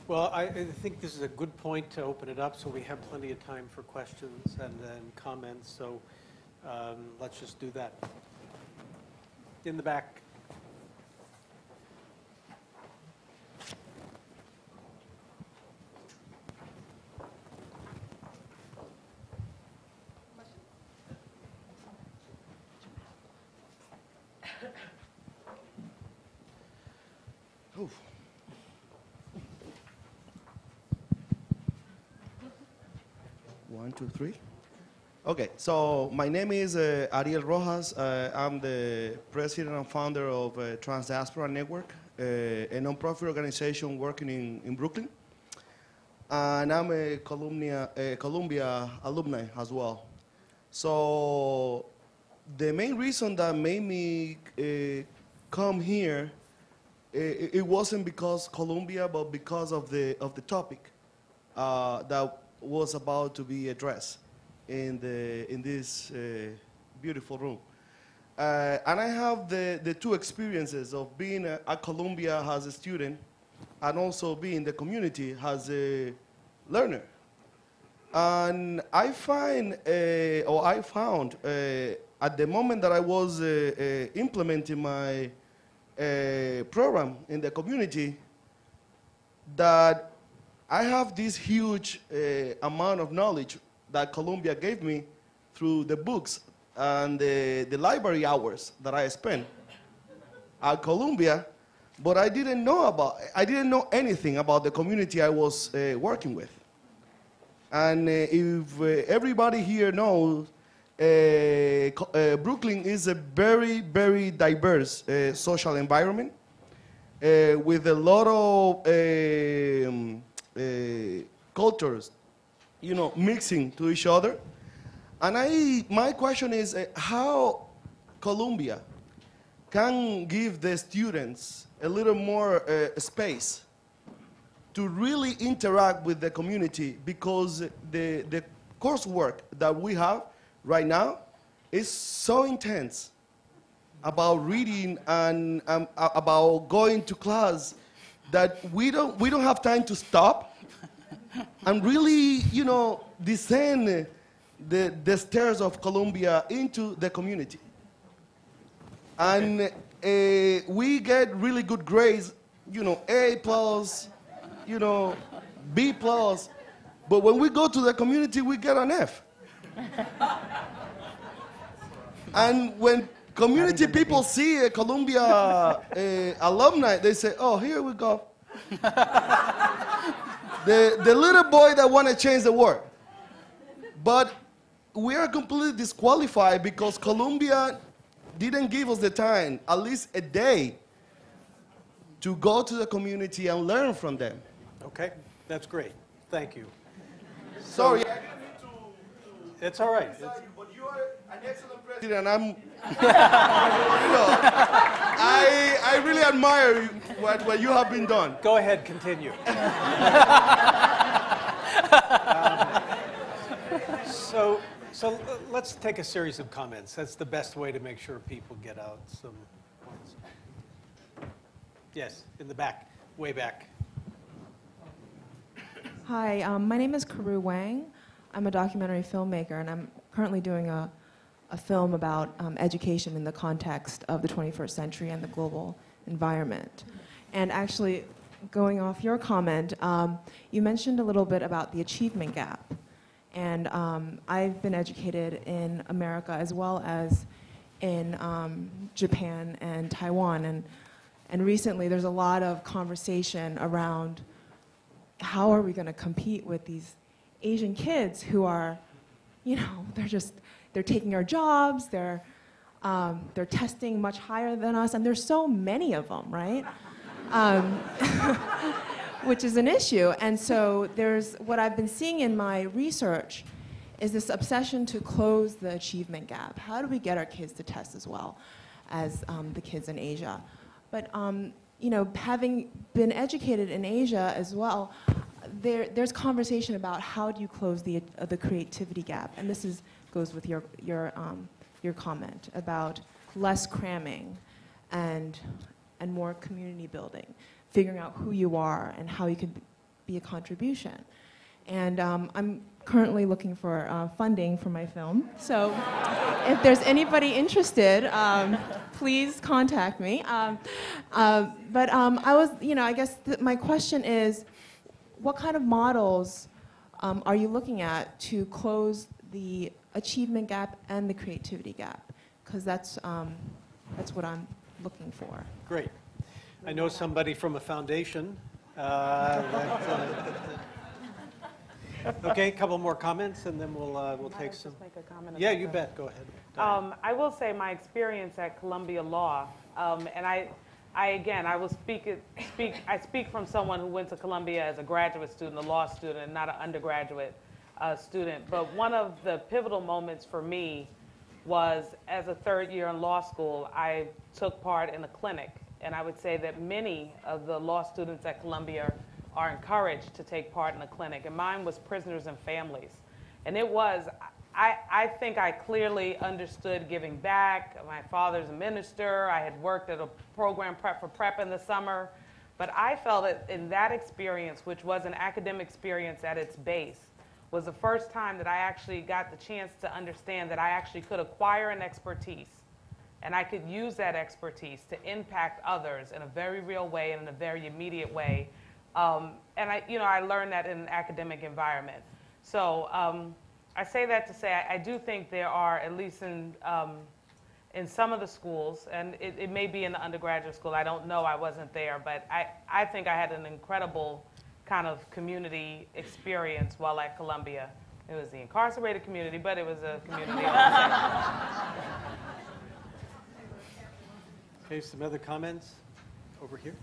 Well, I think this is a good point to open it up, so we have plenty of time for questions and comments. So let's just do that. In the back. Oof. One, two, three. Okay, so my name is Ariel Rojas. I'm the president and founder of Trans-Diaspora Network, a nonprofit organization working in Brooklyn. And I'm a Columbia alumni as well. So the main reason that made me come here, it wasn't because Columbia, but because of the topic that was about to be addressed in this beautiful room. And I have the two experiences of being at Columbia as a student and also being in the community as a learner. And I found at the moment that I was implementing my program in the community, that I have this huge amount of knowledge that Columbia gave me through the books and the library hours that I spent at Columbia, but I didn't know anything about the community I was working with. And if everybody here knows, Brooklyn is a very, very diverse social environment with a lot of cultures, mixing to each other. And my question is how Columbia can give the students a little more space to really interact with the community, because the coursework that we have right now is so intense about reading and about going to class that we don't have time to stop and really, descend the stairs of Columbia into the community. And we get really good grades, A plus, B plus, but when we go to the community, we get an F. And when community people see a Columbia alumni, they say, oh, here we go. The little boy that want to change the world. But we are completely disqualified because Columbia didn't give us the time, at least a day, to go to the community and learn from them. Okay, that's great. Thank you. Sorry, I didn't mean to it's all right. but you are an excellent president, and I'm, I really admire what you have been done. Go ahead, continue. So let's take a series of comments. That's the best way to make sure people get out some points. Yes, in the back, way back. Hi, my name is Karu Wang. I'm a documentary filmmaker, and I'm currently doing a film about education in the context of the 21st century and the global environment. And actually, going off your comment, you mentioned a little bit about the achievement gap. And I've been educated in America as well as in Japan and Taiwan. And recently, there's a lot of conversation around how are we going to compete with these Asian kids who are, they're taking our jobs, they're testing much higher than us, and there's so many of them, right? Which is an issue. And so what I've been seeing in my research is this obsession to close the achievement gap. How do we get our kids to test as well as the kids in Asia? But having been educated in Asia as well, there's conversation about how do you close the creativity gap, and this goes with your comment about less cramming and more community building, figuring out who you are and how you can be a contribution. And I'm currently looking for funding for my film. So if there's anybody interested, please contact me. But I was, I guess my question is, what kind of models are you looking at to close the achievement gap and the creativity gap? Because that's what I'm looking for. Great. I know somebody from a foundation. Okay, a couple more comments, and then we'll take some. Just make a comment Yeah, about you that. bet. Go ahead. I will say my experience at Columbia Law, and I will I speak from someone who went to Columbia as a graduate student, a law student, and not an undergraduate student. But one of the pivotal moments for me was as a third year in law school, I took part in a clinic. And I would say that many of the law students at Columbia are encouraged to take part in a clinic. And mine was prisoners and families. And it was, I think I clearly understood giving back. My father's a minister. I had worked at a program prep for prep in the summer. But I felt that in that experience, which was an academic experience at its base, was the first time that I actually got the chance to understand that I actually could acquire an expertise. And I could use that expertise to impact others in a very real way and in a very immediate way. And I learned that in an academic environment. So I say that to say I do think there are, at least in some of the schools, and it may be in the undergraduate school, I don't know, I wasn't there, but I think I had an incredible kind of community experience while at Columbia. It was the incarcerated community, but it was a community also. Okay, some other comments over here.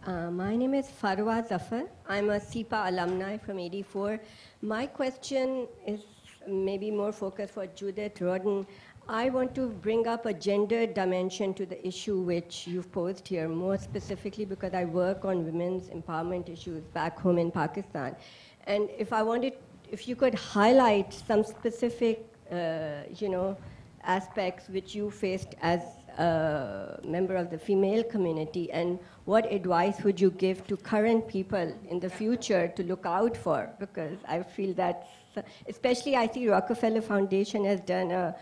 My name is Farwa Zafar. I'm a SIPA alumni from '84. My question is maybe more focused for Judith Rodden. I want to bring up a gender dimension to the issue which you've posed here, more specifically because I work on women's empowerment issues back home in Pakistan. And if you could highlight some specific, aspects which you faced as a member of the female community, and what advice would you give to current people in the future to look out for? Because I feel that, especially I see Rockefeller Foundation has done a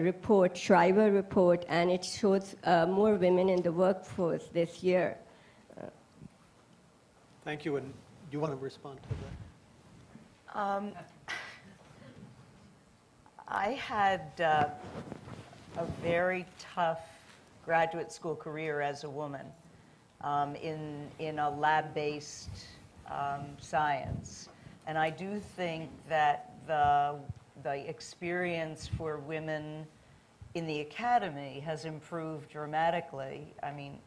report, Shriver report, and it shows more women in the workforce this year. Thank you. And do you want to respond to that? I had a very tough graduate school career as a woman in a lab-based science. And I do think that the experience for women in the academy has improved dramatically. I mean,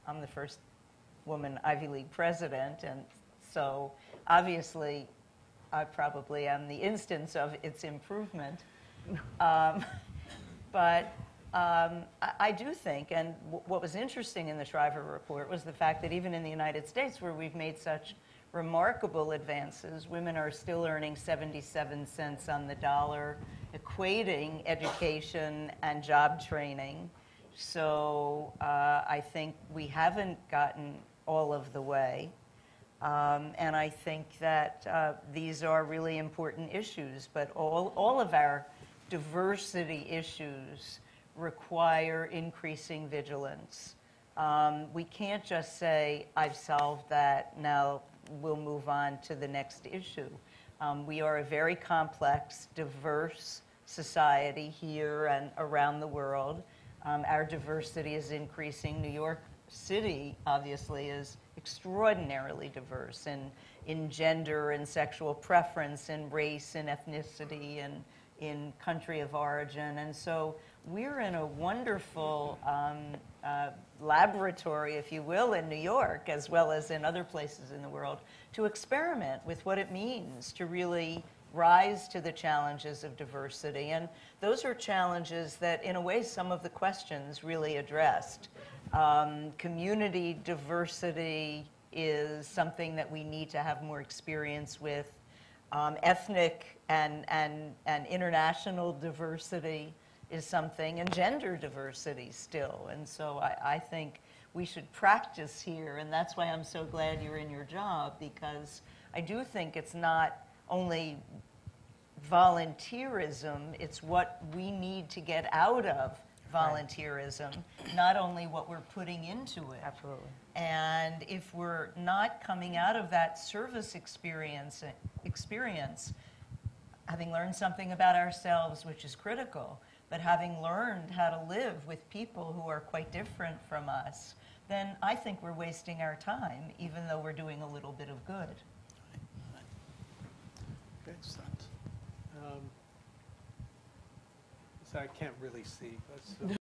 I'm the first woman Ivy League president, and so obviously I probably am the instance of its improvement. But I do think, and what was interesting in the Shriver report was the fact that even in the United States, where we've made such remarkable advances, women are still earning 77 cents on the dollar, equating education and job training. So I think we haven't gotten all of the way. And I think that these are really important issues, but all of our diversity issues require increasing vigilance. We can't just say, I've solved that, now we'll move on to the next issue. We are a very complex, diverse society here and around the world. Our diversity is increasing. New York City, obviously, is extraordinarily diverse in gender and sexual preference and race and ethnicity and in country of origin. And so we're in a wonderful laboratory, if you will, in New York, as well as in other places in the world, to experiment with what it means to really rise to the challenges of diversity. And those are challenges that, in a way, some of the questions really addressed. Community diversity is something that we need to have more experience with. Ethnic and international diversity is something, and gender diversity still. And so I think we should practice here, and that's why I'm so glad you're in your job, because I do think it's not only volunteerism, it's what we need to get out of volunteerism, not only what we're putting into it. Absolutely. And if we're not coming out of that service experience, having learned something about ourselves, which is critical, but having learned how to live with people who are quite different from us, then I think we're wasting our time, even though we're doing a little bit of good. Excellent. So I can't really see. But so